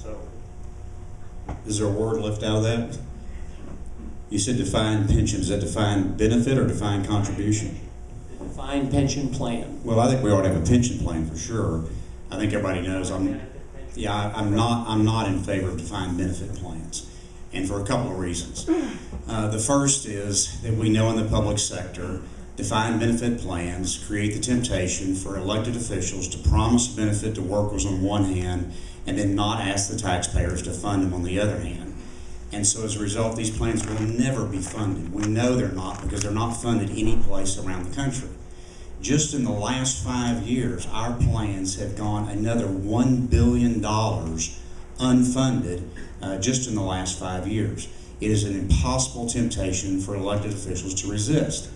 So, is there a word left out of that? You said defined pension. Is that defined benefit or defined contribution? The defined pension plan. Well, I think we ought to have a pension plan for sure. I think everybody knows I'm not in favor of defined benefit plans, and for a couple of reasons. The first is that we know in the public sector, defined benefit plans create the temptation for elected officials to promise benefit to workers on one hand and then not ask the taxpayers to fund them on the other hand. And so as a result, these plans will never be funded. We know they're not because they're not funded any place around the country. Just in the last 5 years, our plans have gone another $1 billion unfunded just in the last 5 years. It is an impossible temptation for elected officials to resist.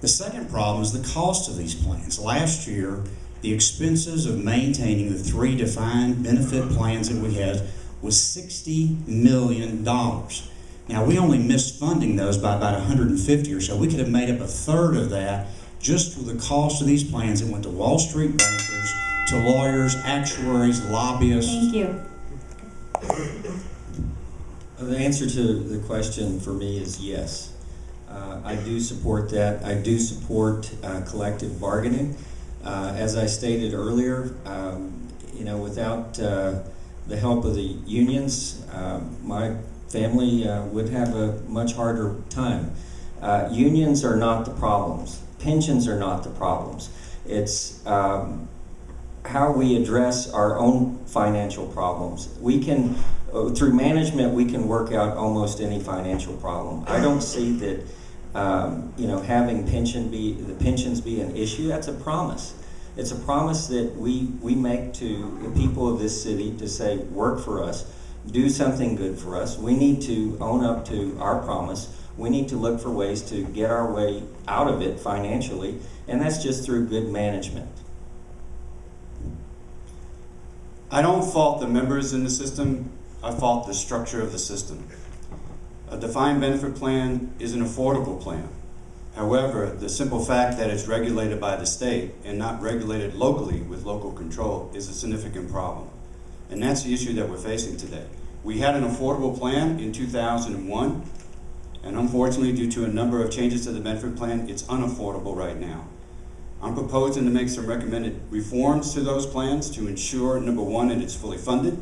The second problem is the cost of these plans. Last year, the expenses of maintaining the 3 defined benefit plans that we had was $60 million. Now, we only missed funding those by about 150 or so. We could have made up a third of that just for the cost of these plans that went to Wall Street bankers, to lawyers, actuaries, lobbyists. Thank you. The answer to the question for me is yes. I do support that. I do support collective bargaining. As I stated earlier, without the help of the unions, my family would have a much harder time. Unions are not the problems. Pensions are not the problems. It's how we address our own financial problems. We can, through management, we can work out almost any financial problem. I don't see that having the pensions be an issue. That's a promise. It's a promise that we make to the people of this city to say, work for us, do something good for us. We need to own up to our promise. We need to look for ways to get our way out of it financially, and that's just through good management. I don't fault the members in the system, I fault the structure of the system. A defined benefit plan is an affordable plan. However, the simple fact that it's regulated by the state and not regulated locally with local control is a significant problem. And that's the issue that we're facing today. We had an affordable plan in 2001, and unfortunately, due to a number of changes to the benefit plan, it's unaffordable right now. I'm proposing to make some recommended reforms to those plans to ensure, number one, that it's fully funded,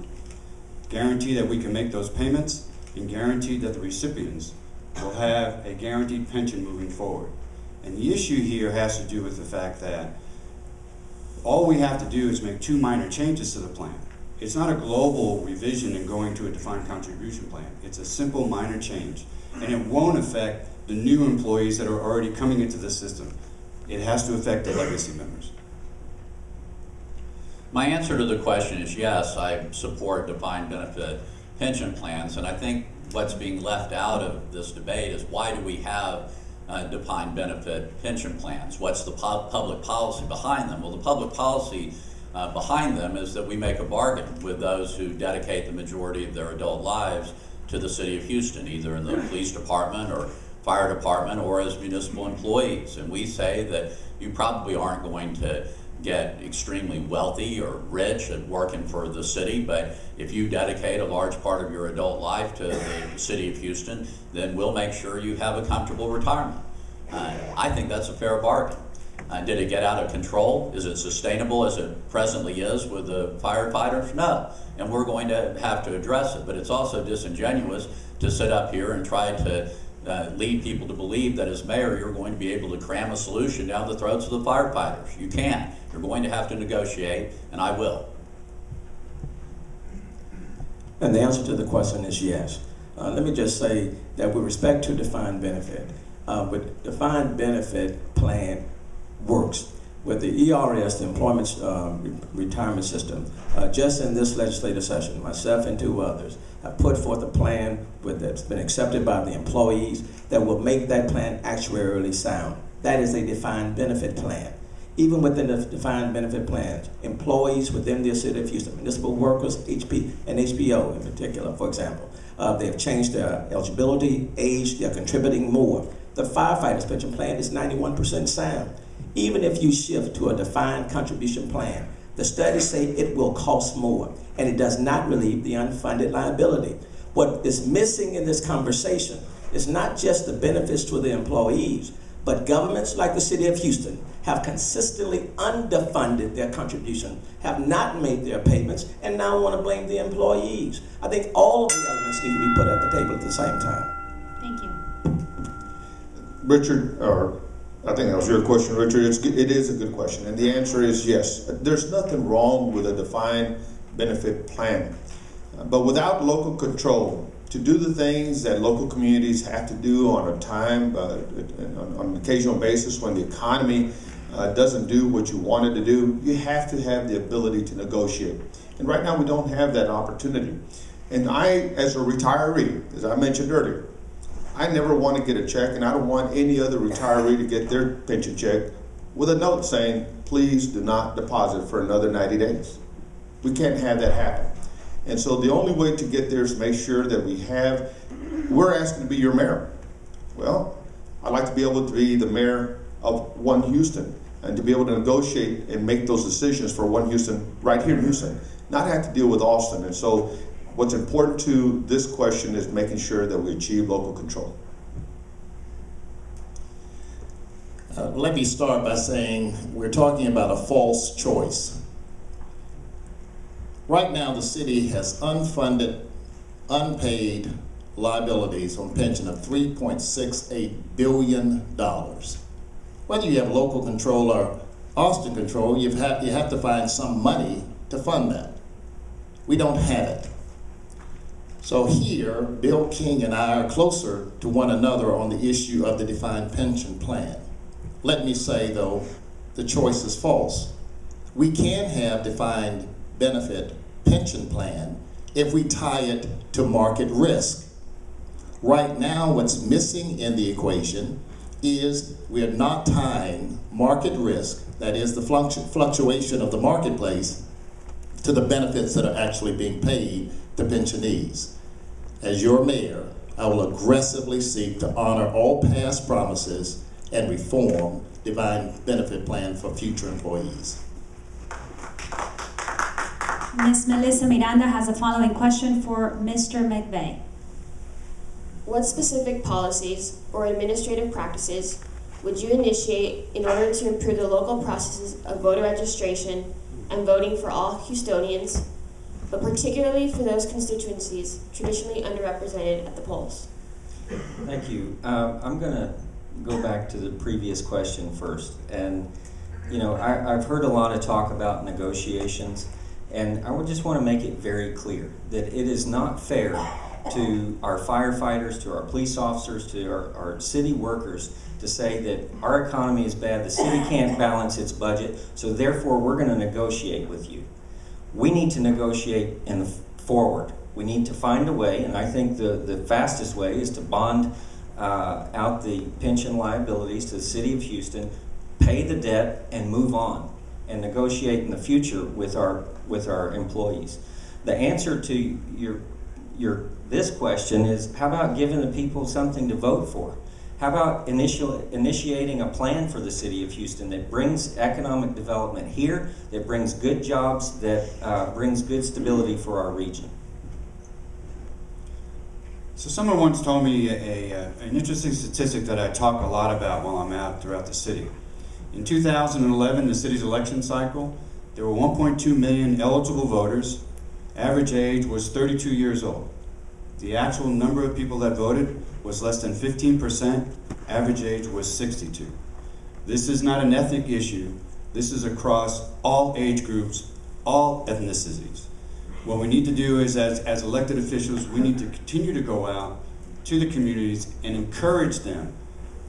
guarantee that we can make those payments, and guarantee that the recipients will have a guaranteed pension moving forward. And the issue here has to do with the fact that all we have to do is make 2 minor changes to the plan. It's not a global revision and going to a defined contribution plan. It's a simple minor change, and it won't affect the new employees that are already coming into the system. It has to affect the legacy members. My answer to the question is yes, I support defined benefit pension plans, and I think what's being left out of this debate is why do we have defined benefit pension plans? What's the public policy behind them? Well, the public policy behind them is that we make a bargain with those who dedicate the majority of their adult lives to the city of Houston, either in the police department or fire department or as municipal employees. And we say that you probably aren't going to get extremely wealthy or rich at working for the city, but if you dedicate a large part of your adult life to the city of Houston, then we'll make sure you have a comfortable retirement. I think that's a fair bargain. Did it get out of control? Is it sustainable as it presently is with the firefighters? No, and we're going to have to address it, but it's also disingenuous to sit up here and try to lead people to believe that as mayor you're going to be able to cram a solution down the throats of the firefighters. You can't. You're going to have to negotiate, and I will. And the answer to the question is yes. Let me just say that with respect to defined benefit, but defined benefit plan works. With the ERS, the Employment Retirement System, just in this legislative session, myself and 2 others have put forth a plan that's been accepted by the employees that will make that plan actuarially sound. That is a defined benefit plan. Even within the defined benefit plans, employees within the city of Houston, municipal workers, HP and HPO in particular, for example, they have changed their eligibility, age, they're contributing more. The firefighters pension plan is 91% sound. Even if you shift to a defined contribution plan, The studies say it will cost more, and it does not relieve the unfunded liability. What is missing in this conversation is not just the benefits to the employees, but governments like the city of Houston have consistently underfunded their contribution, have not made their payments, and now want to blame the employees. I think all of the elements need to be put at the table at the same time. Thank you. Richard, or I think that was your question, Richard. It is a good question, and the answer is yes. There's nothing wrong with a defined benefit plan, but without local control to do the things that local communities have to do on on an occasional basis when the economy doesn't do what you wanted to do, you have to have the ability to negotiate. And right now we don't have that opportunity. And I, as a retiree, as I mentioned earlier, I never want to get a check, and I don't want any other retiree to get their pension check with a note saying, please do not deposit for another 90 days. We can't have that happen. And so the only way to get there is to make sure that we're asking to be your mayor. Well, I'd like to be able to be the mayor of One Houston and to be able to negotiate and make those decisions for One Houston right here in Houston, not have to deal with Austin. And so what's important to this question is making sure that we achieve local control. Let me start by saying we're talking about a false choice. Right now, the city has unfunded, unpaid liabilities on pension of $3.68 billion. Whether you have local control or Austin control, you have to find some money to fund that. We don't have it. So here, Bill King and I are closer to one another on the issue of the defined pension plan. Let me say, though, the choice is false. We can have defined benefit pension plan if we tie it to market risk. Right now, what's missing in the equation is we are not tying market risk, that is the fluctuation of the marketplace, to the benefits that are actually being paid to pensionees. As your mayor, I will aggressively seek to honor all past promises and reform defined benefit plan for future employees. Ms. Melissa Miranda has a following question for Mr. McVeigh. What specific policies or administrative practices would you initiate in order to improve the local processes of voter registration and voting for all Houstonians, but particularly for those constituencies traditionally underrepresented at the polls? Thank you. I'm going to go back to the previous question first. And, you know, I've heard a lot of talk about negotiations, and I would just want to make it very clear that it is not fair to our firefighters, to our police officers, to our city workers to say that our economy is bad, the city can't balance its budget, so therefore we're going to negotiate with you. We need to negotiate forward. We need to find a way, and I think the fastest way is to bond out the pension liabilities to the city of Houston, pay the debt, and move on, and negotiate in the future with our employees. The answer to this question is, how about giving the people something to vote for? How about initiating a plan for the city of Houston that brings economic development here, that brings good jobs, that brings good stability for our region? So someone once told me an interesting statistic that I talk a lot about while I'm out throughout the city. In 2011, the city's election cycle, there were 1.2 million eligible voters. Average age was 32 years old. The actual number of people that voted was less than 15%. Average age was 62. This is not an ethnic issue. This is across all age groups, all ethnicities. What we need to do is, as elected officials, we need to continue to go out to the communities and encourage them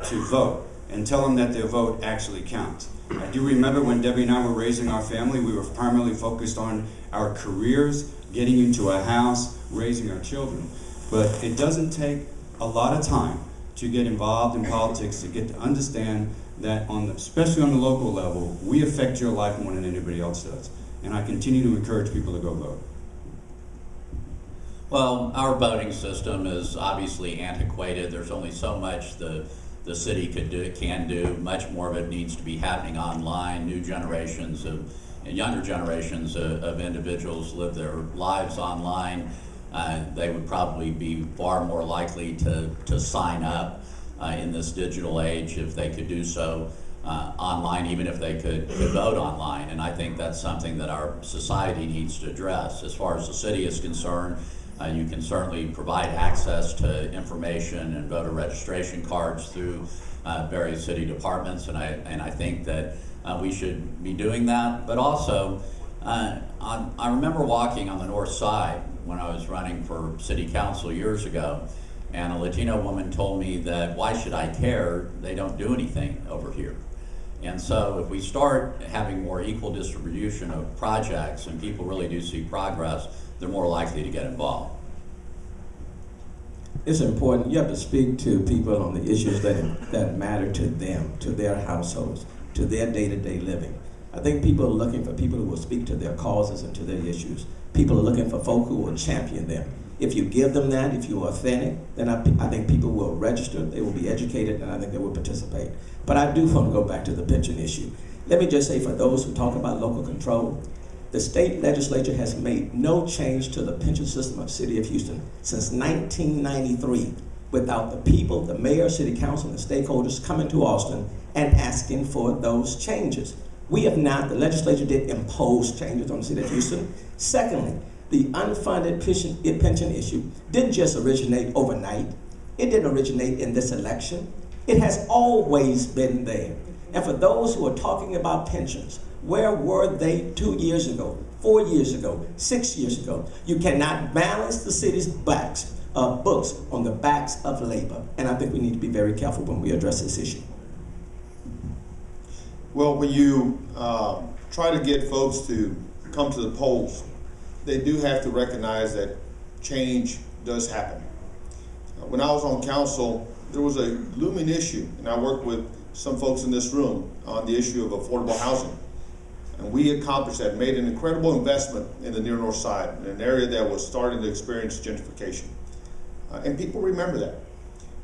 to vote and tell them that their vote actually counts. I do remember when Debbie and I were raising our family, we were primarily focused on our careers, getting into a house, raising our children. But it doesn't take a lot of time to get involved in politics, to get to understand that, especially on the local level, we affect your life more than anybody else does. And I continue to encourage people to go vote. Well, our voting system is obviously antiquated. There's only so much the city can do. Much more of it needs to be happening online. New generations of younger generations of individuals live their lives online, they would probably be far more likely to sign up in this digital age if they could do so online, even if they could vote online. And I think that's something that our society needs to address. As far as the city is concerned, you can certainly provide access to information and voter registration cards through various city departments, and I think that we should be doing that. But also, I remember walking on the north side when I was running for city council years ago, and a Latino woman told me that, why should I care? They don't do anything over here. And so if we start having more equal distribution of projects and people really do see progress, they're more likely to get involved. It's important. You have to speak to people on the issues that matter to them, to their households, to their day-to-day living. I think people are looking for people who will speak to their causes and to their issues. People are looking for folk who will champion them. If you give them that, if you're authentic, then I think people will register, they will be educated, and I think they will participate. But I do want to go back to the pension issue. Let me just say, for those who talk about local control, the state legislature has made no change to the pension system of the city of Houston since 1993 without the people, the mayor, city council, and the stakeholders coming to Austin and asking for those changes. We have not, the legislature did impose changes on the city of Houston. Secondly, the unfunded pension issue didn't just originate overnight. It didn't originate in this election. It has always been there. And for those who are talking about pensions, where were they 2 years ago, 4 years ago, 6 years ago? You cannot balance the city's books on the backs of labor. And I think we need to be very careful when we address this issue. Well, when you try to get folks to come to the polls, they do have to recognize that change does happen. When I was on council, there was a looming issue, and I worked with some folks in this room on the issue of affordable housing. And we accomplished that, made an incredible investment in the near north side, in an area that was starting to experience gentrification. And people remember that.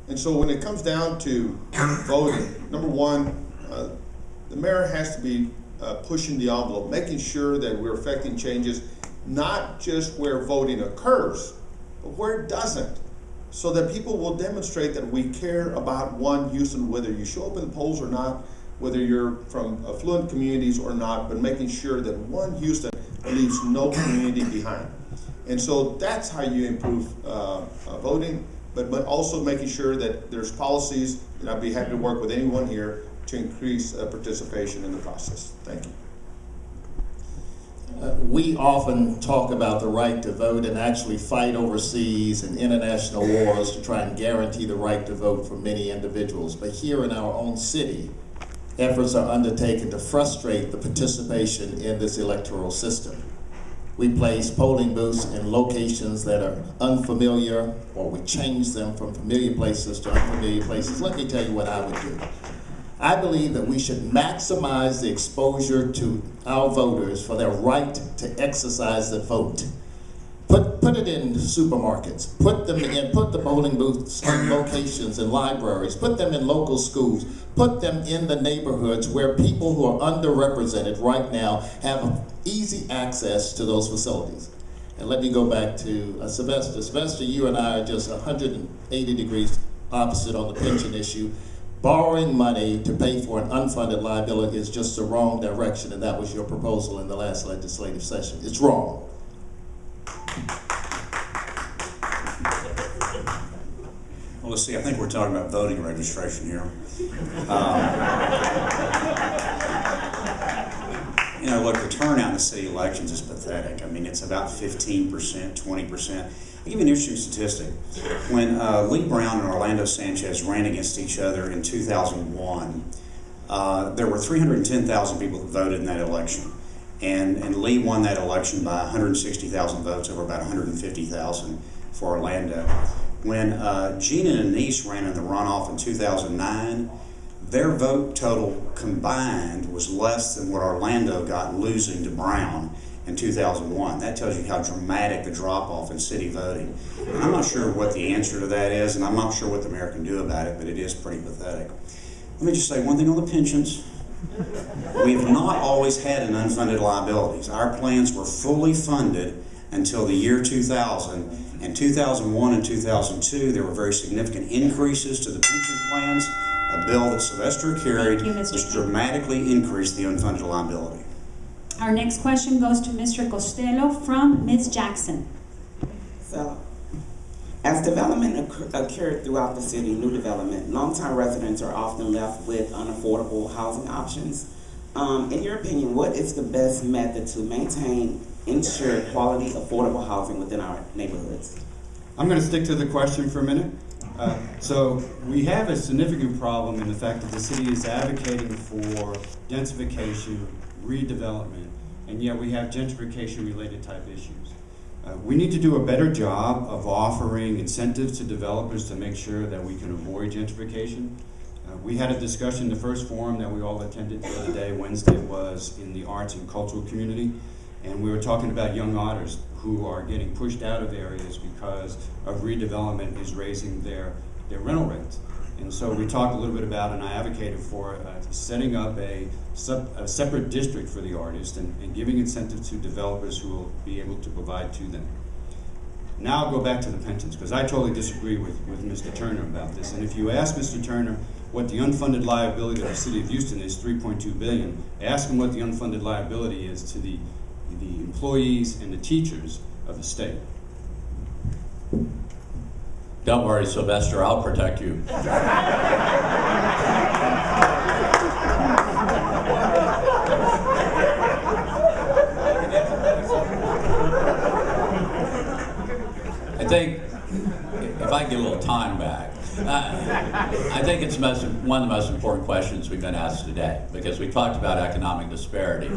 And so when it comes down to voting, number one, the mayor has to be pushing the envelope, making sure that we're affecting changes, not just where voting occurs, but where it doesn't, so that people will demonstrate that we care about one Houston, whether you show up in the polls or not, whether you're from affluent communities or not, but making sure that one Houston leaves no community behind. And so that's how you improve voting, but also making sure that there's policies, and I'd be happy to work with anyone here to increase participation in the process. Thank you. We often talk about the right to vote and actually fight overseas and international wars to try and guarantee the right to vote for many individuals. But here in our own city, efforts are undertaken to frustrate the participation in this electoral system. We place polling booths in locations that are unfamiliar, or we change them from familiar places to unfamiliar places. Let me tell you what I would do. I believe that we should maximize the exposure to our voters for their right to exercise the vote. Put it in supermarkets, put the polling booths in locations and libraries, put them in local schools, put them in the neighborhoods where people who are underrepresented right now have easy access to those facilities. And let me go back to Sylvester. Sylvester, you and I are just 180 degrees opposite on the pension issue. Borrowing money to pay for an unfunded liability is just the wrong direction, and that was your proposal in the last legislative session. It's wrong. Well, let's see, I think we're talking about voting registration here. You know, look, the turnout in the city elections is pathetic. I mean, it's about 15%, 20%. I'll give you an interesting statistic. When Lee Brown and Orlando Sanchez ran against each other in 2001, there were 310,000 people that voted in that election. And Lee won that election by 160,000 votes over about 150,000 for Orlando. When Gina and Anise ran in the runoff in 2009, their vote total combined was less than what Orlando got losing to Brown in 2001. That tells you how dramatic the drop-off in city voting. And I'm not sure what the answer to that is, and I'm not sure what the mayor can do about it, but it is pretty pathetic. Let me just say one thing on the pensions. We've not always had an unfunded liabilities. Our plans were fully funded until the year 2000. In 2001 and 2002, there were very significant increases to the pension plans. A bill that Sylvester carried, Thank you, Mr. which dramatically increased the unfunded liability. Our next question goes to Mr. Costello from Ms. Jackson. So, as development occurred throughout the city, new development, longtime residents are often left with unaffordable housing options. In your opinion, what is the best method to maintain, ensure quality, affordable housing within our neighborhoods? I'm going to stick to the question for a minute. So we have a significant problem in the fact that the city is advocating for densification, redevelopment, and yet we have gentrification-related type issues. We need to do a better job of offering incentives to developers to make sure that we can avoid gentrification. We had a discussion, the first forum that we all attended the other day, Wednesday, was in the arts and cultural community, and we were talking about young artists who are getting pushed out of areas because of redevelopment is raising their rental rates. And so we talked a little bit about, and I advocated for setting up a separate district for the artists and giving incentives to developers who will be able to provide to them. Now I'll go back to the pensions, because I totally disagree with Mr. Turner about this. And if you ask Mr. Turner what the unfunded liability of the city of Houston is, $3.2 billion, ask him what the unfunded liability is to the employees and the teachers of the state. Don't worry, Sylvester, I'll protect you. I think, if I get a little time back, I think it's one of the most important questions we've been asked today, because we talked about economic disparity,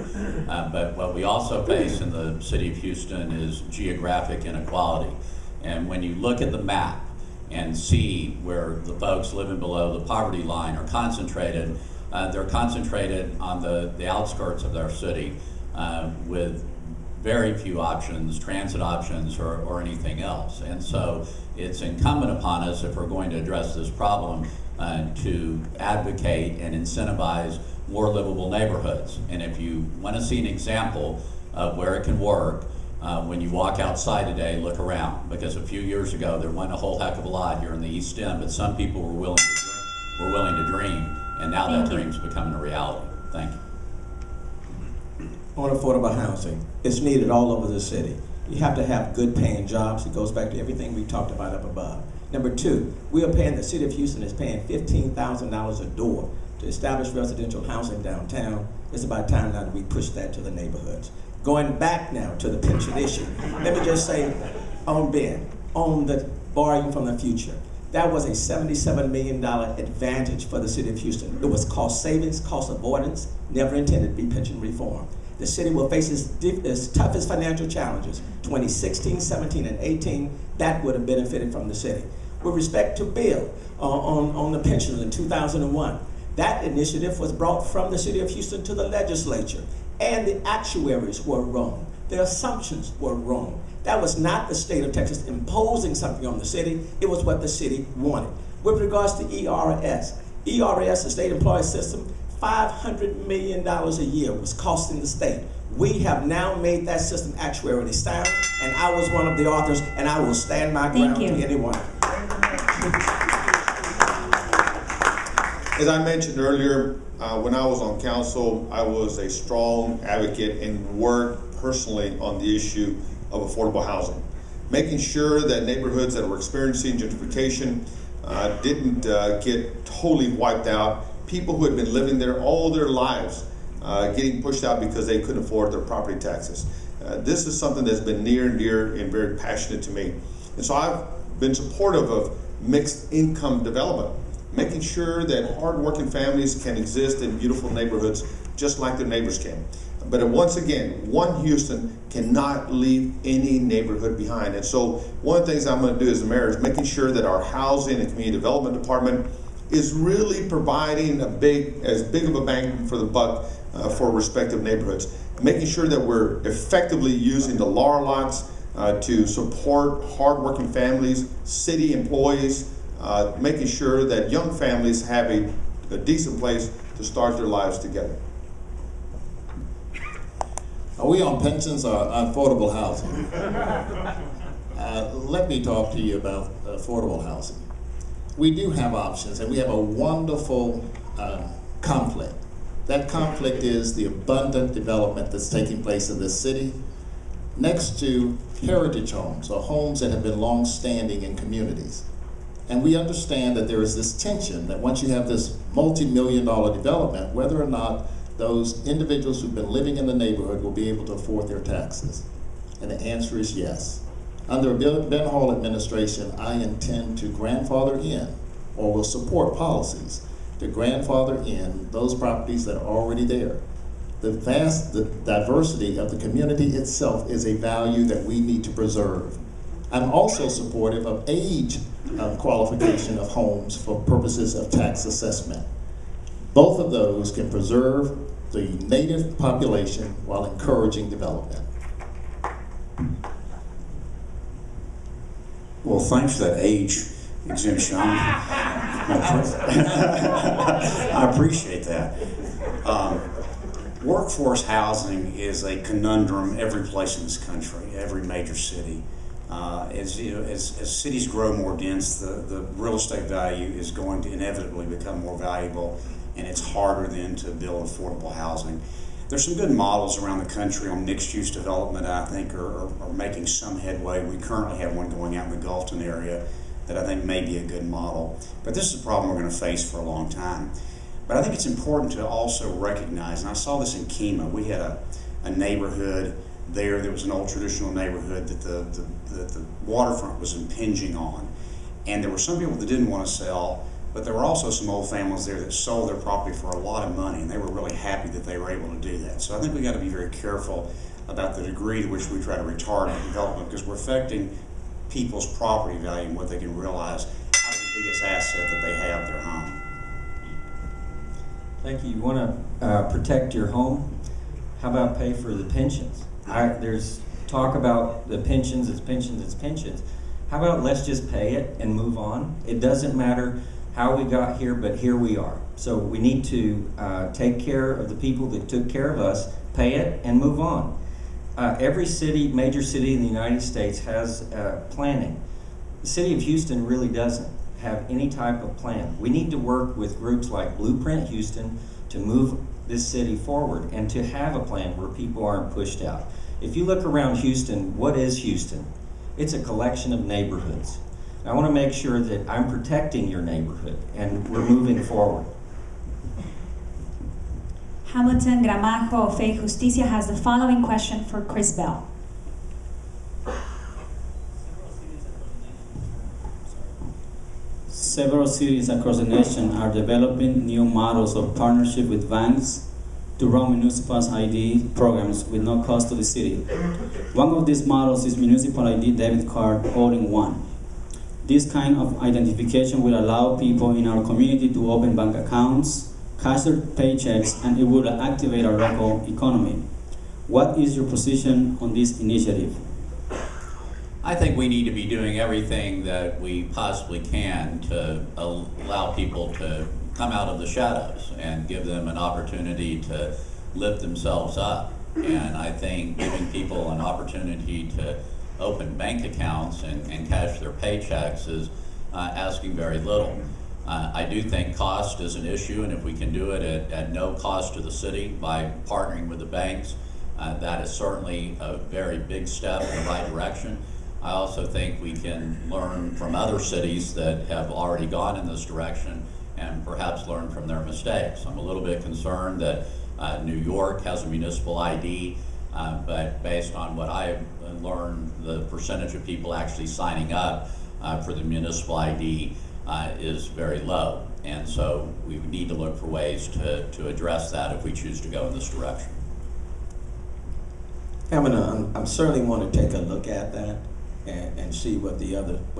but what we also face in the city of Houston is geographic inequality. And when you look at the map and see where the folks living below the poverty line are concentrated, they're concentrated on the outskirts of their city with very few options, transit options, or anything else. And so it's incumbent upon us, if we're going to address this problem, to advocate and incentivize more livable neighborhoods. And if you want to see an example of where it can work, when you walk outside today, look around, because a few years ago there wasn't a whole heck of a lot here in the East End, but some people were willing to dream, and now that dream's becoming a reality. Thank you. On affordable housing, it's needed all over the city. You have to have good paying jobs. It goes back to everything we talked about up above. Number two, the city of Houston is paying $15,000 a door to establish residential housing downtown. It's about time now that we push that to the neighborhoods. Going back now to the pension issue, let me just say on the borrowing from the future, that was a $77 million advantage for the city of Houston. It was cost savings, cost avoidance, never intended to be pension reform. The city will face its toughest financial challenges, 2016, 17, and 18, that would have benefited from the city. With respect to Bill on the pensions in 2001, that initiative was brought from the city of Houston to the legislature, and the actuaries were wrong. Their assumptions were wrong. That was not the state of Texas imposing something on the city, it was what the city wanted. With regards to ERS, the state employee system, $500 million a year was costing the state. We have now made that system actuarially sound, and I was one of the authors, and I will stand my ground to anyone. As I mentioned earlier, when I was on council, I was a strong advocate and worked personally on the issue of affordable housing, making sure that neighborhoods that were experiencing gentrification didn't get totally wiped out. People who had been living there all their lives getting pushed out because they couldn't afford their property taxes. This is something that's been near and dear and very passionate to me. And so I've been supportive of mixed income development, making sure that hardworking families can exist in beautiful neighborhoods just like their neighbors can. But once again, one Houston cannot leave any neighborhood behind. And so one of the things I'm going to do as the mayor is making sure that our housing and community development department is really providing as big of a bang for the buck for respective neighborhoods. Making sure that we're effectively using the LAR lots to support hardworking families, city employees, making sure that young families have a decent place to start their lives together. Are we on pensions or affordable housing? Let me talk to you about affordable housing. We do have options, and we have a wonderful conflict. That conflict is the abundant development that's taking place in this city next to heritage homes, or homes that have been long-standing in communities. And we understand that there is this tension that once you have this multi-million-dollar development, whether or not those individuals who've been living in the neighborhood will be able to afford their taxes. And the answer is yes. Under a Ben Hall administration, I intend to grandfather in, or will support policies to grandfather in those properties that are already there. The diversity of the community itself is a value that we need to preserve. I'm also supportive of age qualification of homes for purposes of tax assessment. Both of those can preserve the native population while encouraging development. Well, thanks for that age exemption. I appreciate that. Workforce housing is a conundrum every place in this country, every major city. As cities grow more dense, the real estate value is going to inevitably become more valuable, and it's harder then to build affordable housing. There's some good models around the country on mixed-use development I think are making some headway. We currently have one going out in the Gulfton area that I think may be a good model. But this is a problem we're going to face for a long time. But I think it's important to also recognize, and I saw this in Kemah, we had a neighborhood there that was an old traditional neighborhood that the waterfront was impinging on. And there were some people that didn't want to sell, but there were also some old families there that sold their property for a lot of money, and they were really happy that they were able to do that. So I think we got to be very careful about the degree to which we try to retard development, because we're affecting people's property value and what they can realize out of the biggest asset that they have, their home. Thank you. You want to protect your home? How about pay for the pensions? There's talk about the pensions, it's pensions, it's pensions. How about let's just pay it and move on? It doesn't matter how we got here, but here we are. So we need to take care of the people that took care of us, pay it, and move on. Every city, major city in the United States has planning. The city of Houston really doesn't have any type of plan. We need to work with groups like Blueprint Houston to move this city forward and to have a plan where people aren't pushed out. If you look around Houston, what is Houston? It's a collection of neighborhoods. I want to make sure that I'm protecting your neighborhood and we're moving forward. Hamilton Gramajo of Fe y Justicia has the following question for Chris Bell. Several cities across the nation are developing new models of partnership with banks to run municipal ID programs with no cost to the city. One of these models is municipal ID debit card all-in-one. This kind of identification will allow people in our community to open bank accounts, cash their paychecks, and it will activate our local economy. What is your position on this initiative? I think we need to be doing everything that we possibly can to allow people to come out of the shadows and give them an opportunity to lift themselves up. And I think giving people an opportunity to open bank accounts and cash their paychecks is asking very little. I do think cost is an issue, and if we can do it at no cost to the city by partnering with the banks, that is certainly a very big step in the right direction. I also think we can learn from other cities that have already gone in this direction and perhaps learn from their mistakes. I'm a little bit concerned that New York has a municipal ID, but based on what I've learned, the percentage of people actually signing up for the municipal ID is very low. And so we need to look for ways to address that if we choose to go in this direction. I certainly want to take a look at that and see what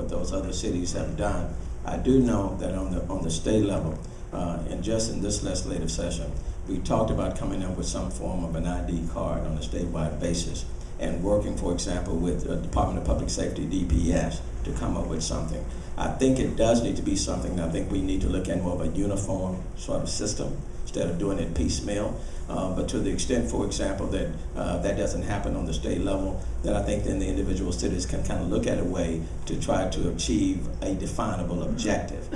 those other cities have done. I do know that on the state level, and just in this legislative session, we talked about coming up with some form of an ID card on a statewide basis and working, for example, with the Department of Public Safety, DPS, to come up with something. I think it does need to be something that I think we need to look at more of a uniform sort of system instead of doing it piecemeal. But to the extent, for example, that that doesn't happen on the state level, then I think then the individual cities can kind of look at a way to try to achieve a definable objective.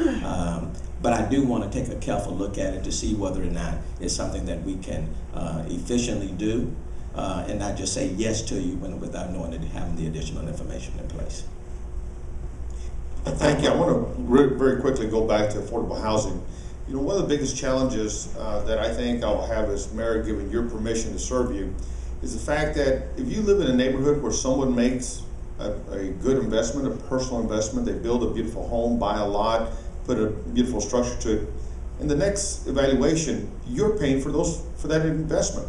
But I do want to take a careful look at it to see whether or not it's something that we can efficiently do, and not just say yes to you without knowing that having the additional information in place. Thank you. I want to very quickly go back to affordable housing. You know, one of the biggest challenges that I think I'll have as mayor, given your permission to serve you, is the fact that if you live in a neighborhood where someone makes a good investment, a personal investment, they build a beautiful home, buy a lot, put a beautiful structure to it, in the next evaluation, you're paying for that investment.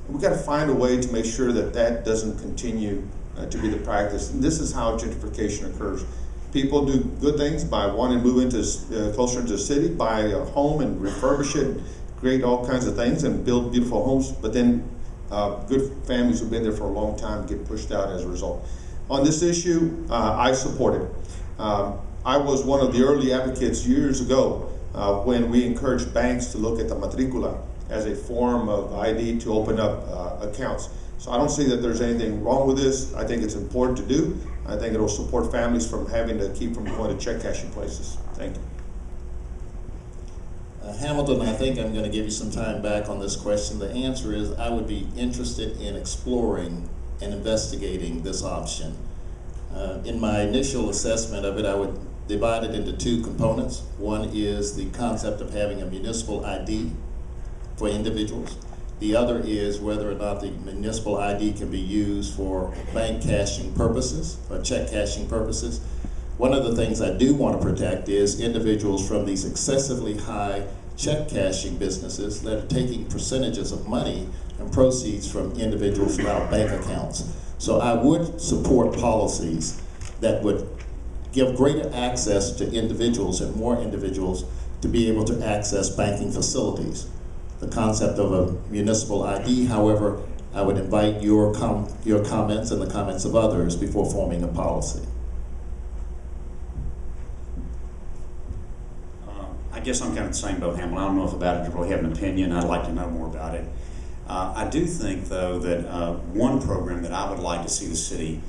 And we've got to find a way to make sure that that doesn't continue to be the practice. And this is how gentrification occurs. People do good things by wanting to move into closer to the city, buy a home and refurbish it, create all kinds of things and build beautiful homes, but then good families who've been there for a long time get pushed out as a result. On this issue, I support it. I was one of the early advocates years ago when we encouraged banks to look at the matricula as a form of ID to open up accounts. So I don't see that there's anything wrong with this. I think it's important to do. I think it'll support families from having to keep from going to check cashing places. Thank you. Hamilton, I think I'm going to give you some time back on this question. The answer is I would be interested in exploring and investigating this option. In my initial assessment of it, I would divide it into two components. One is the concept of having a municipal ID for individuals. The other is whether or not the municipal ID can be used for bank cashing purposes or check cashing purposes. One of the things I do want to protect is individuals from these excessively high check cashing businesses that are taking percentages of money and proceeds from individuals without bank accounts. So I would support policies that would give greater access to individuals and more individuals to be able to access banking facilities. The concept of a municipal ID, however, I would invite your comments and the comments of others before forming a policy. I guess I'm kind of the same boat, Hamilton. I don't know if about it you really have an opinion. I'd like to know more about it. I do think, though, that one program that I would like to see the city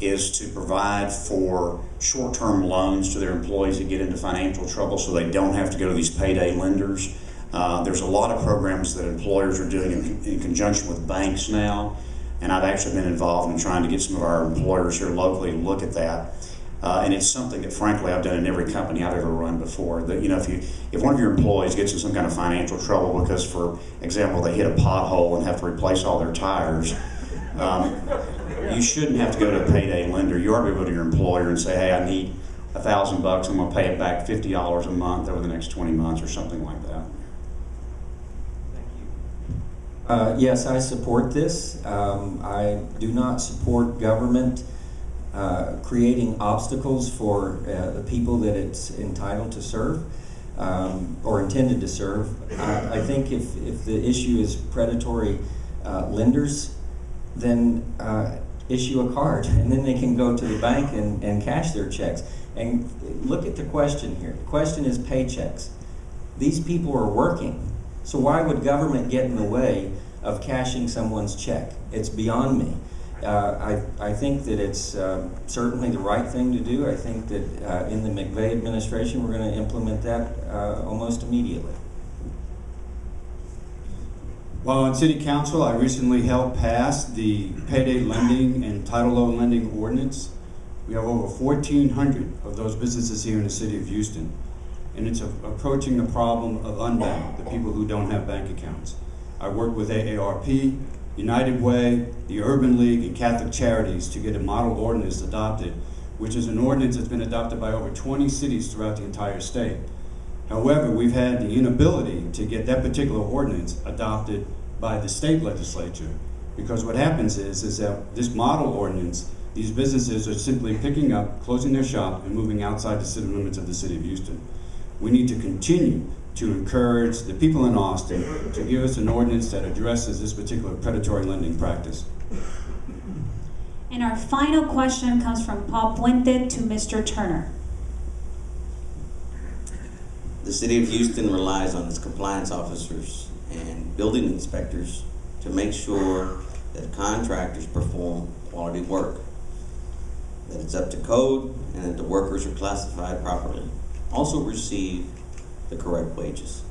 is to provide for short-term loans to their employees that get into financial trouble so they don't have to go to these payday lenders. There's a lot of programs that employers are doing in conjunction with banks now, and I've actually been involved in trying to get some of our employers here locally to look at that. And it's something that, frankly, I've done in every company I've ever run before. That, you know, if one of your employees gets in some kind of financial trouble because, for example, they hit a pothole and have to replace all their tires, you shouldn't have to go to a payday lender. You ought to go to your employer and say, hey, I need $1,000. I'm going to pay it back $50 a month over the next 20 months or something like that. Yes, I support this. I do not support government creating obstacles for the people that it's entitled to serve or intended to serve. I think if the issue is predatory lenders, then issue a card, and then they can go to the bank and cash their checks. And look at the question here. The question is paychecks. These people are working. So why would government get in the way of cashing someone's check? It's beyond me. I think that it's certainly the right thing to do. I think that in the McVeigh administration we're going to implement that almost immediately. While on City Council, I recently helped pass the payday lending and title loan lending ordinance. We have over 1,400 of those businesses here in the city of Houston. And it's approaching the problem of unbanked, the people who don't have bank accounts. I worked with AARP, United Way, the Urban League, and Catholic Charities to get a model ordinance adopted, which is an ordinance that's been adopted by over 20 cities throughout the entire state. However, we've had the inability to get that particular ordinance adopted by the state legislature, because what happens is that this model ordinance, these businesses are simply picking up, closing their shop, and moving outside the city limits of the city of Houston. We need to continue to encourage the people in Austin to give us an ordinance that addresses this particular predatory lending practice. And our final question comes from Paul Puente to Mr. Turner. The City of Houston relies on its compliance officers and building inspectors to make sure that contractors perform quality work, that it's up to code, and that the workers are classified properly. Also receive the correct wages.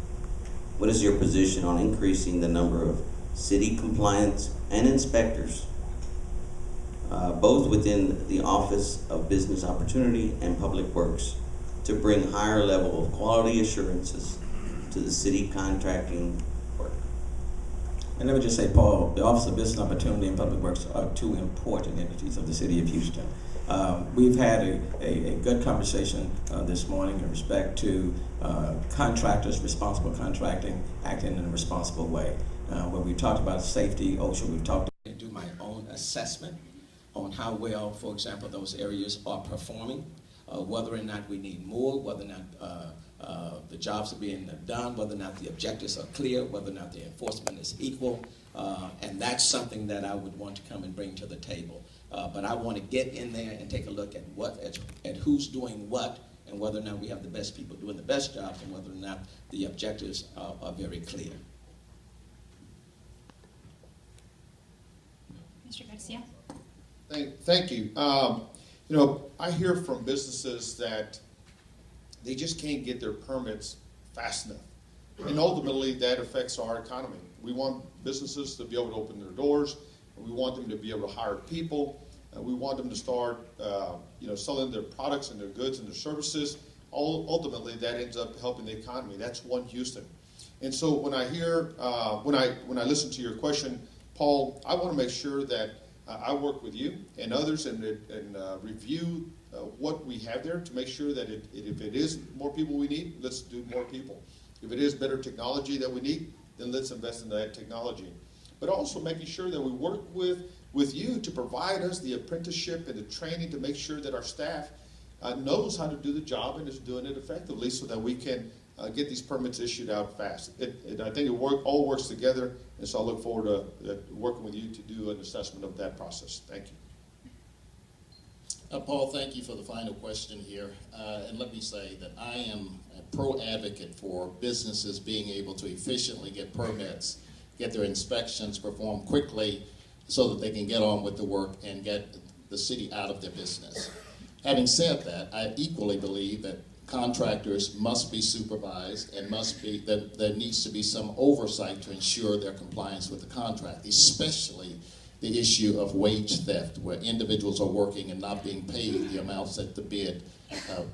What is your position on increasing the number of city compliance and inspectors, both within the Office of Business Opportunity and Public Works, to bring higher level of quality assurances to the city contracting work? And let me just say, Paul, the Office of Business Opportunity and Public Works are two important entities of the City of Houston. We've had a good conversation this morning in respect to contractors, responsible contracting, acting in a responsible way. When we talked about safety, OSHA, we've talked and do my own assessment on how well, for example, those areas are performing, whether or not we need more, whether or not the jobs are being done, whether or not the objectives are clear, whether or not the enforcement is equal, and that's something that I would want to come and bring to the table. But I want to get in there and take a look at who's doing what, and whether or not we have the best people doing the best jobs, and whether or not the objectives are very clear. Mr. Garcia. Thank you. You know, I hear from businesses that they just can't get their permits fast enough. And ultimately, that affects our economy. We want businesses to be able to open their doors. We want them to be able to hire people. We want them to start, you know, selling their products and their goods and their services. Ultimately, that ends up helping the economy. That's one Houston. And so when I hear, when I listen to your question, Paul, I want to make sure that I work with you and others and review what we have there to make sure that if it is more people we need, let's do more people. If it is better technology that we need, then let's invest in that technology. But also making sure that we work with you to provide us the apprenticeship and the training to make sure that our staff knows how to do the job and is doing it effectively so that we can get these permits issued out fast. I think it all works together, and so I look forward to working with you to do an assessment of that process. Thank you. Paul, thank you for the final question here. And let me say that I am a pro-advocate for businesses being able to efficiently get permits, get their inspections performed quickly so that they can get on with the work and get the city out of their business. Having said that, I equally believe that contractors must be supervised and that there needs to be some oversight to ensure their compliance with the contract, especially the issue of wage theft, where individuals are working and not being paid the amounts that the bid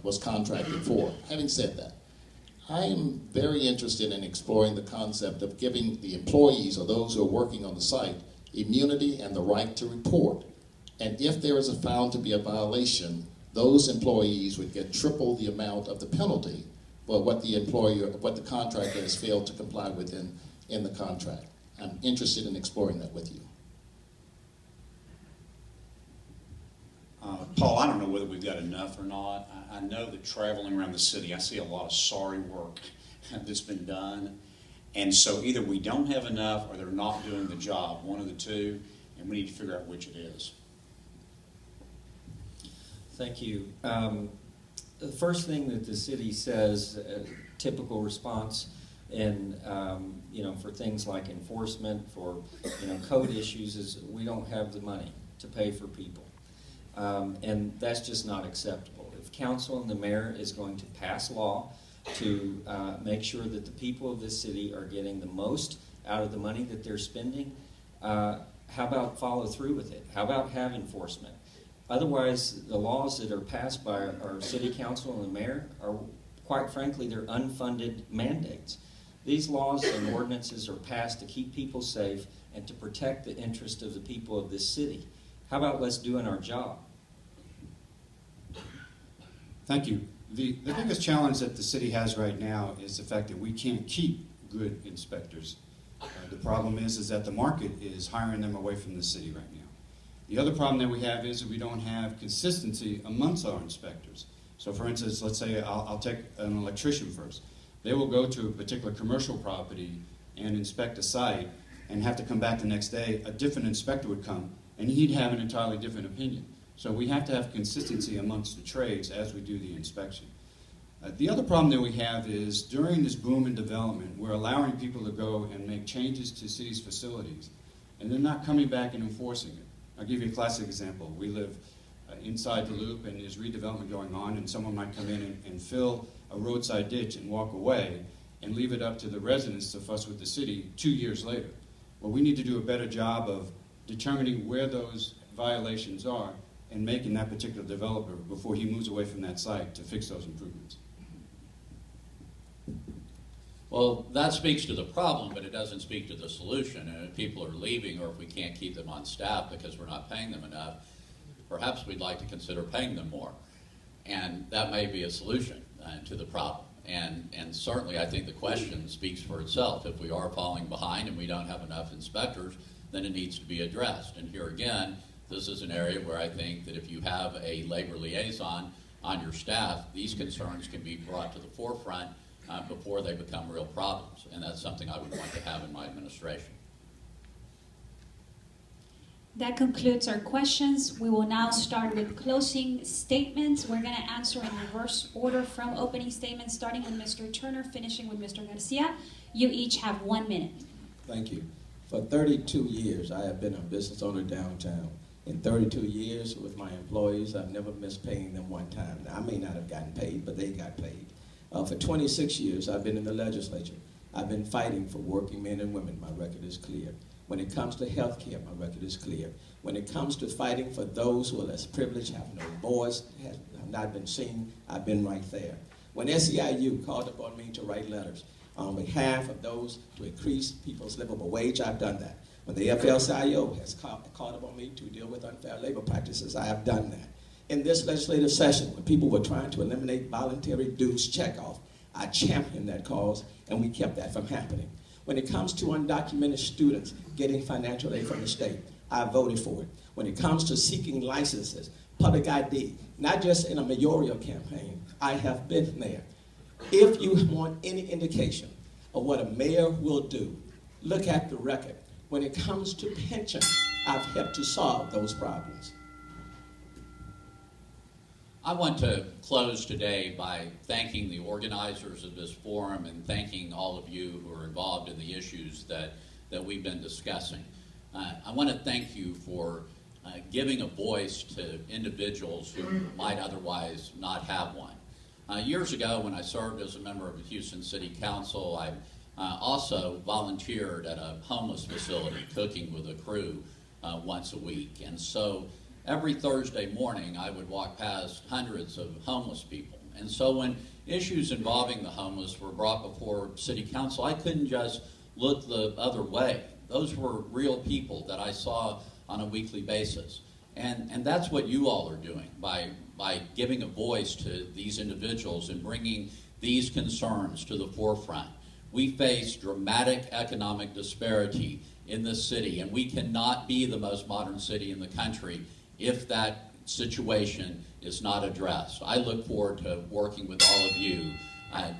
was contracted for. Having said that, I am very interested in exploring the concept of giving the employees or those who are working on the site immunity and the right to report. And if there is found to be a violation, those employees would get triple the amount of the penalty for what the contractor has failed to comply with in the contract. I'm interested in exploring that with you. Paul, I don't know whether we've got enough or not. I know that traveling around the city, I see a lot of sorry work that's been done. And so either we don't have enough or they're not doing the job, one of the two, and we need to figure out which it is. Thank you. The first thing that the city says, typical response, and for things like enforcement, for code issues, is we don't have the money to pay for people, and that's just not acceptable. If council and the mayor is going to pass law to make sure that the people of this city are getting the most out of the money that they're spending, how about follow through with it? How about have enforcement? Otherwise, the laws that are passed by our city council and the mayor are, quite frankly, they're unfunded mandates. These laws and ordinances are passed to keep people safe and to protect the interest of the people of this city. How about let's doing our job? Thank you. The biggest challenge that the city has right now is the fact that we can't keep good inspectors. The problem is that the market is hiring them away from the city right now. The other problem that we have is that we don't have consistency amongst our inspectors. So for instance, let's say I'll take an electrician first. They will go to a particular commercial property and inspect a site and have to come back the next day. A different inspector would come and he'd have an entirely different opinion. So we have to have consistency amongst the trades as we do the inspection. The other problem that we have is during this boom in development, we're allowing people to go and make changes to city's facilities, and they're not coming back and enforcing it. I'll give you a classic example. We live inside the loop, and there's redevelopment going on, and someone might come in and fill a roadside ditch and walk away and leave it up to the residents to fuss with the city 2 years later. Well, we need to do a better job of determining where those violations are and making that particular developer, before he moves away from that site, to fix those improvements. Well, that speaks to the problem, but it doesn't speak to the solution. And if people are leaving, or if we can't keep them on staff because we're not paying them enough, perhaps we'd like to consider paying them more. And that may be a solution to the problem. And certainly I think the question speaks for itself. If we are falling behind and we don't have enough inspectors, then it needs to be addressed. And here again, this is an area where I think that if you have a labor liaison on your staff, these concerns can be brought to the forefront before they become real problems. And that's something I would want to have in my administration. That concludes our questions. We will now start with closing statements. We're going to answer in reverse order from opening statements, starting with Mr. Turner, finishing with Mr. Garcia. You each have 1 minute. Thank you. For 32 years, I have been a business owner downtown. In 32 years with my employees, I've never missed paying them one time. Now, I may not have gotten paid, but they got paid. For 26 years, I've been in the legislature. I've been fighting for working men and women. My record is clear. When it comes to health care, my record is clear. When it comes to fighting for those who are less privileged, have no voice, have not been seen, I've been right there. When SEIU called upon me to write letters on behalf of those to increase people's livable wage, I've done that. When the AFL-CIO has called upon me to deal with unfair labor practices, I have done that. In this legislative session, when people were trying to eliminate voluntary dues checkoff, I championed that cause, and we kept that from happening. When it comes to undocumented students getting financial aid from the state, I voted for it. When it comes to seeking licenses, public ID, not just in a mayoral campaign, I have been there. If you want any indication of what a mayor will do, look at the record. When it comes to pension, I've helped to solve those problems. I want to close today by thanking the organizers of this forum and thanking all of you who are involved in the issues that we've been discussing. I want to thank you for giving a voice to individuals who might otherwise not have one. Years ago, when I served as a member of the Houston City Council, I also volunteered at a homeless facility, cooking with a crew once a week. And so every Thursday morning, I would walk past hundreds of homeless people. And so when issues involving the homeless were brought before City Council, I couldn't just look the other way. Those were real people that I saw on a weekly basis. And that's what you all are doing by giving a voice to these individuals and bringing these concerns to the forefront. We face dramatic economic disparity in this city, and we cannot be the most modern city in the country if that situation is not addressed. I look forward to working with all of you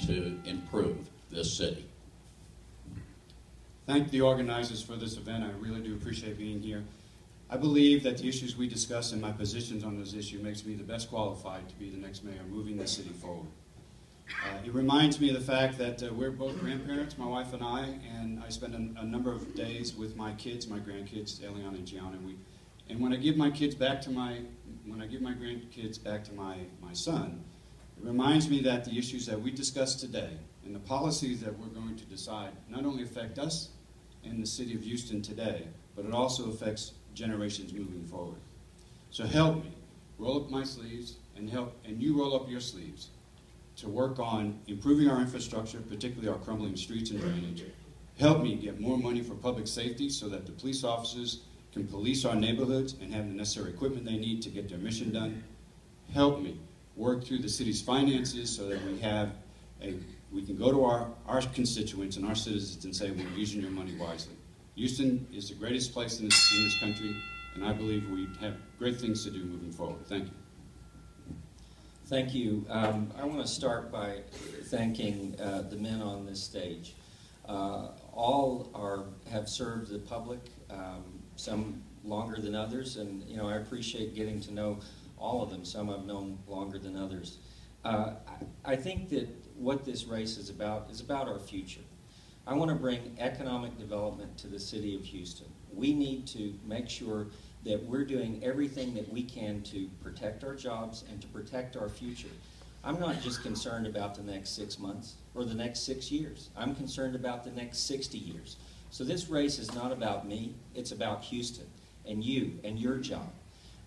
to improve this city. Thank the organizers for this event. I really do appreciate being here. I believe that the issues we discuss and my positions on those issues makes me the best qualified to be the next mayor moving the city forward. It reminds me of the fact that we're both grandparents, my wife and I spend a number of days with my kids, my grandkids, Eliana and Gianna. And when I give my grandkids back to my son, it reminds me that the issues that we discussed today and the policies that we're going to decide not only affect us in the city of Houston today, but it also affects generations moving forward. So help me roll up my sleeves and you roll up your sleeves to work on improving our infrastructure, particularly our crumbling streets and drainage. Help me get more money for public safety so that the police officers can police our neighborhoods and have the necessary equipment they need to get their mission done. Help me work through the city's finances so that we can go to our constituents and our citizens and say we're using your money wisely. Houston is the greatest place in this country, and I believe we have great things to do moving forward. Thank you. Thank you. I want to start by thanking the men on this stage. All have served the public, some longer than others, and I appreciate getting to know all of them. Some I've known longer than others. I think that what this race is about our future. I want to bring economic development to the city of Houston. We need to make sure that we're doing everything that we can to protect our jobs and to protect our future. I'm not just concerned about the next 6 months or the next 6 years. I'm concerned about the next 60 years. So this race is not about me, it's about Houston and you and your job.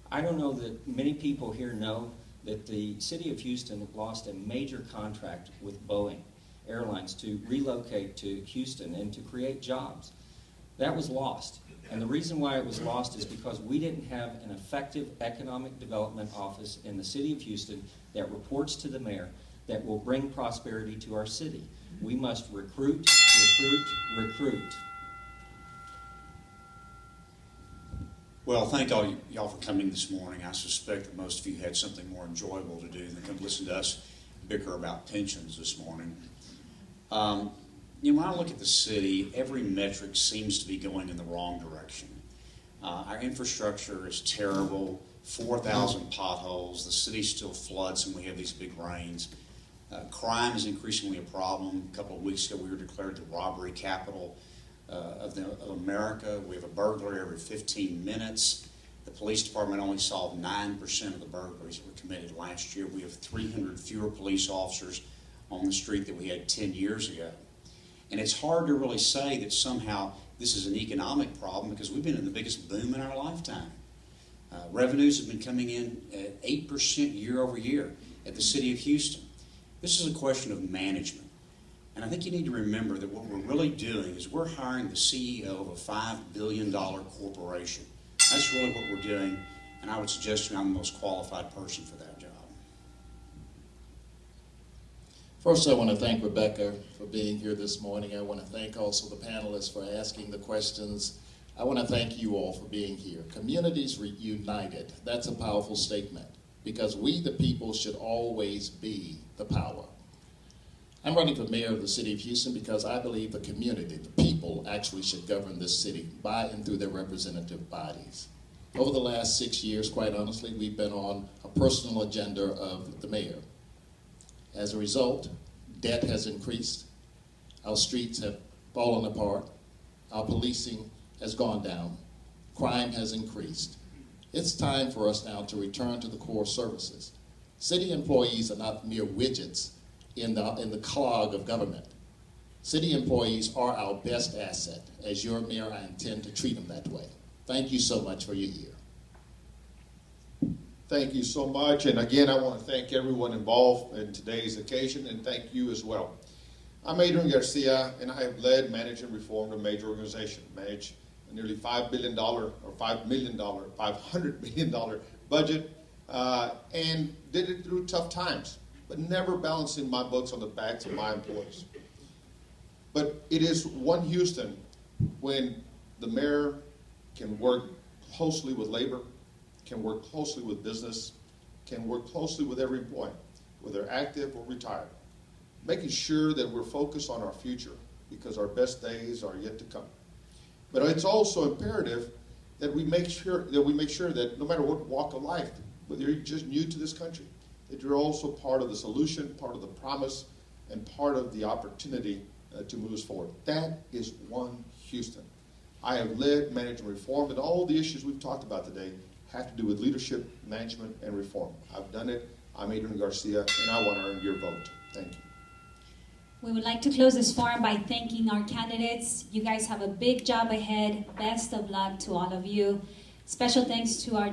I don't know that many people here know that the city of Houston lost a major contract with Boeing Airlines to relocate to Houston and to create jobs. That was lost. And the reason why it was lost is because we didn't have an effective economic development office in the city of Houston that reports to the mayor that will bring prosperity to our city. We must recruit, recruit, recruit. Well, thank all y'all for coming this morning. I suspect that most of you had something more enjoyable to do than come listen to us bicker about pensions this morning. You know, when I look at the city, every metric seems to be going in the wrong direction. Our infrastructure is terrible, 4,000 potholes, the city still floods when we have these big rains. Crime is increasingly a problem. A couple of weeks ago we were declared the robbery capital of America. We have a burglary every 15 minutes. The police department only solved 9% of the burglaries that were committed last year. We have 300 fewer police officers on the street than we had 10 years ago. And it's hard to really say that somehow this is an economic problem because we've been in the biggest boom in our lifetime. Revenues have been coming in at 8% year over year at the city of Houston. This is a question of management. And I think you need to remember that what we're really doing is we're hiring the CEO of a $5 billion corporation. That's really what we're doing, and I would suggest I'm the most qualified person for that job. First, I want to thank Rebecca for being here this morning. I want to thank also the panelists for asking the questions. I want to thank you all for being here. Communities united, that's a powerful statement because we, the people, should always be the power. I'm running for mayor of the city of Houston because I believe the community, the people, actually should govern this city by and through their representative bodies. Over the last 6 years, quite honestly, we've been on a personal agenda of the mayor. As a result, debt has increased, our streets have fallen apart, our policing has gone down, crime has increased. It's time for us now to return to the core services. City employees are not mere widgets in the clog of government. City employees are our best asset. As your mayor, I intend to treat them that way. Thank you so much for your ear. Thank you so much. And again, I want to thank everyone involved in today's occasion, and thank you as well. I'm Adrian Garcia, and I have led, managed, and reformed a major organization, managed a nearly $5 billion or $500 million budget, and did it through tough times, but never balancing my books on the backs of my employees. But it is one Houston when the mayor can work closely with labor, can work closely with business, can work closely with every employee, whether active or retired, making sure that we're focused on our future because our best days are yet to come. But it's also imperative that we make sure that no matter what walk of life, whether you're just new to this country, that you're also part of the solution, part of the promise, and part of the opportunity to move us forward. That is one Houston. I have led, managed, and reformed, and all the issues we've talked about today have to do with leadership, management, and reform. I've done it. I'm Adrian Garcia, and I want to earn your vote. Thank you. We would like to close this forum by thanking our candidates. You guys have a big job ahead. Best of luck to all of you. Special thanks to our